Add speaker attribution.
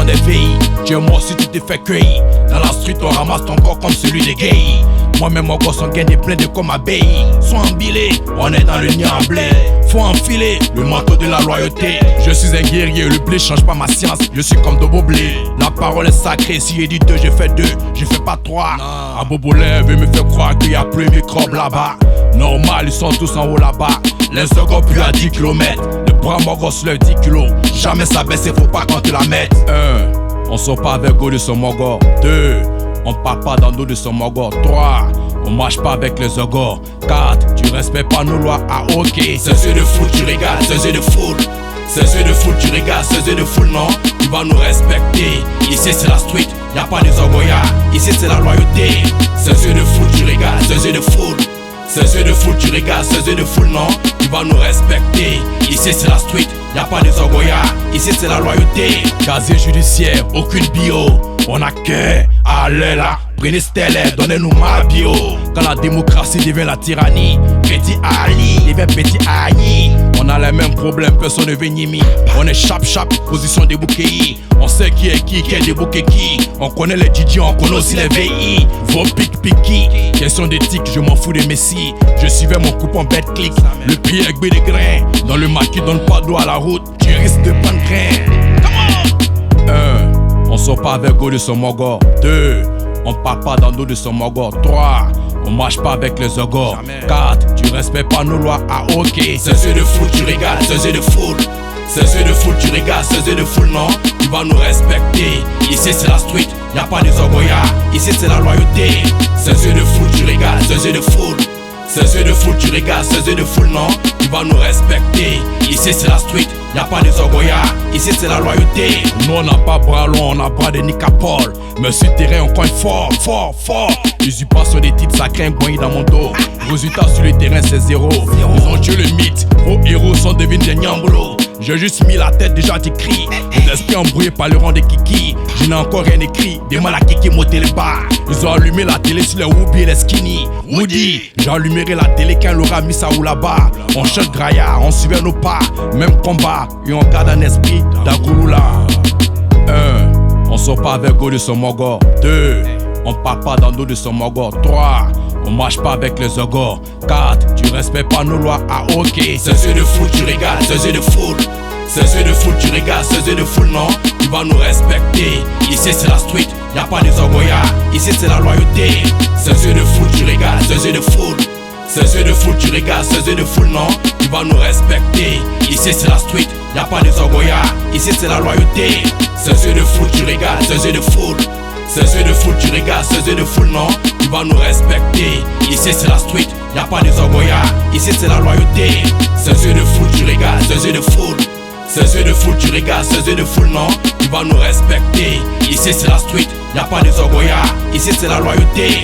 Speaker 1: des VI. Tu es mort si tu t'es fait cueillir. Dans la street on ramasse ton corps comme celui des gays. Moi-même mon gosse on gagne plein de comme abeilles. Sois embilé, on est dans le nid en blé. Faut enfiler le manteau de la loyauté. Je suis un guerrier, le blé change pas ma science. Je suis comme de beau blé. La parole est sacrée, si j'ai dit 2, j'ai fait 2, je fais pas 3. Un bobolin veut me faire croire qu'il y a plus de microbes là-bas. Normal, ils sont tous en haut là-bas. Les secondes plus à 10 km. Le bras mon gosse lève 10 kilos. Jamais ça baisse, faut pas qu'on te la mette. 1, on sort pas avec go de son mogor. 2, on parle pas dans le dos de son mogor. 3, on marche pas avec les ogres. 4, tu respectes pas nos lois. Ah ok, ces yeux de foule tu regardes, ces yeux de foule. Ces yeux de foule tu regardes, ces yeux de foule non. Tu vas nous respecter. Ici c'est la street, y'a pas des ogoyas. Ici c'est la loyauté. Ces yeux de foule tu regardes, ces yeux de foule. Ces yeux de foule tu regardes, ces yeux de foule non. Tu vas nous respecter. Ici c'est la street, y'a pas des ogoyas. Ici c'est la loyauté. Casier judiciaire, aucune bio. On a que aller là. Prenez stellaire, donnez-nous ma bio. Quand la démocratie devient la tyrannie, petit Ali devient petit Ali. On a les mêmes problèmes, personne ne veut nimi. On est chap, position des bouquets. On sait qui est des bouquets qui. On connaît les DJ, on connaît aussi les VI. Vos pic-piqui, question d'éthique, je m'en fous des messies. Je suivais mon coupon bête click. Le pied avec des grains. Dans le maquis, donne pas d'eau à la route, tu risques de prendre grain. 1, on sort pas avec go de son mogor. 2, on parle pas dans le dos de son mogor. 3, on marche pas avec les ogres. 4, tu respectes pas nos lois. Ah ok, ces yeux de foule tu regardes, ces yeux de foule. Ces yeux de foule tu regardes, ces yeux de foule non. Tu vas nous respecter. Ici c'est la street, y'a pas des ogoyas. Ici c'est la loyauté. Ces yeux de foule tu regardes, ces yeux de foule. Ces yeux de foule tu regardes, ces yeux de foule non. Tu vas nous respecter. Ici c'est la street, y'a pas des ogoyas. Ici c'est la loyauté. Nous on n'a pas bras longs, on a bras de Nicapol. Mais sur terrain on cogne fort. Usurpation des titres, ça craint un dans mon dos. Résultat sur le terrain c'est 0. Ils ont tué le mythe, vos héros sont devenus des nyamblos. J'ai juste mis la tête, déjà t'écris. Les esprits embrouillés par le rang des kiki. Je n'ai encore rien écrit, des mal à kiki monter les bas. Ils ont allumé la télé sur les Whoopi et les skinny. Woody, j'allumerai la télé quand il aura mis ça ou là-bas. On chante Graya, on suivait nos pas. Même combat, et on garde un esprit d'Agouloula. 1, on sort pas avec go de son mogor. 2, on parle pas dans le dos de son mogor. 3, on marche pas avec les ogres. 4, tu respectes pas nos lois. Ah ok, ces yeux de foule tu regardes, ces yeux de foule. Ces yeux de foule tu regardes, ces yeux de foule non. Tu vas nous respecter. Ici c'est la street, y'a pas des ogoyas. Ici c'est la loyauté. Ces yeux de foule tu regardes, ces yeux de foule. Ces yeux de foule tu regardes, ces yeux de foule non. Tu vas nous respecter. Ici c'est la street, y'a pas des ogoyas. Ici c'est la loyauté. Ces yeux de foule tu regardes, ces yeux de foule. Ces yeux de foule tu regardes, ces yeux de foule non. Tu vas nous respecter. Ici c'est la street, y'a pas des ogoyas. Ici c'est la loyauté. Ces yeux de foule tu regardes, ces yeux de foule. Ces yeux de foule tu regardes, ces yeux de foule non. Tu vas nous respecter. Ici c'est la street, y'a pas des ogoyas. Ici c'est la loyauté.